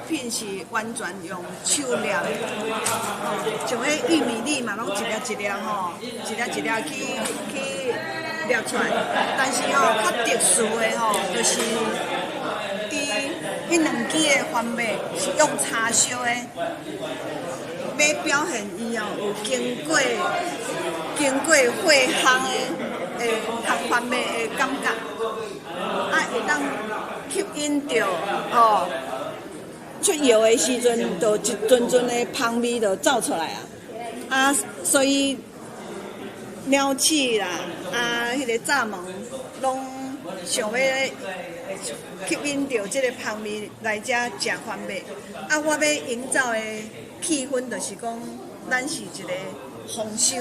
品是完全用手捏，像迄玉米粒嘛，拢一粒一粒吼，一粒一粒去捏出来。但是吼，较特殊的吼，就是迄两支的番麦是用叉烧的，要表现伊哦有经过血烘的烘番麦的感觉，会当吸引着吼。出油的时阵，就一阵阵的香味就走出来啊！所以鸟鼠啦，迄个蚱蜢拢想要吸引到这个香味来遮食番麦。我要营造的气氛就是讲，咱是一个丰收，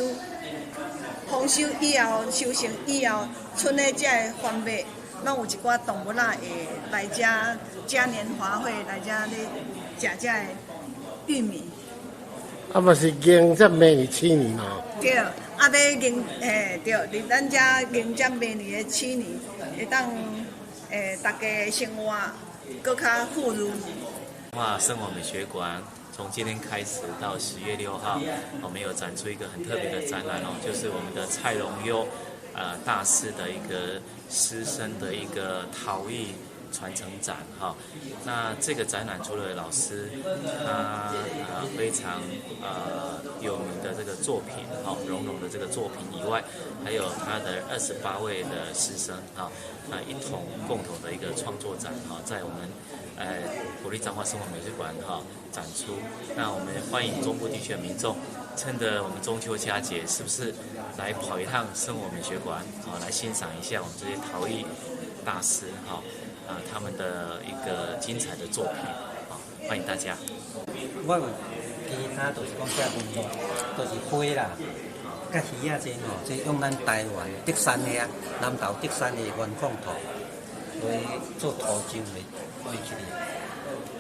丰收以后收成以后，剩的这个番麦。拢有一寡动物会来遮嘉年华会来遮咧食这个玉米。嘛是迎接明年起年嘛。对，要迎对，伫咱遮迎接明年的起年，会当大家生活更较富裕。生活美学馆从今天开始到10月6号，我们有展出一个很特别的展览哦，就是我们的蔡荣优大师的一个师生的一个陶艺传承展哈。那这个展览除了老师他非常有名的这个作品哈，荣荣的这个作品以外，还有他的28位的师生哈，一同共同的一个创作展哈，在我们国立彰化生活美术馆哈展出。那我们欢迎中部地区的民众，趁着我们中秋佳节，是不是来跑一趟生活美学馆来欣赏一下我们这些陶艺大师他们的一个精彩的作品欢迎大家。我有其他就是讲这文物，就是花啦，甲鱼仔这吼，这用咱台湾德山的南投德山的原矿土来做涂匠的画起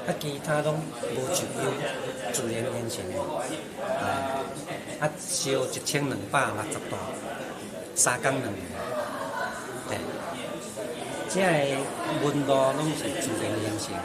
来，其他拢无就有自然形成的，烧1260度，3工2夜，这个温度拢是自然形成的。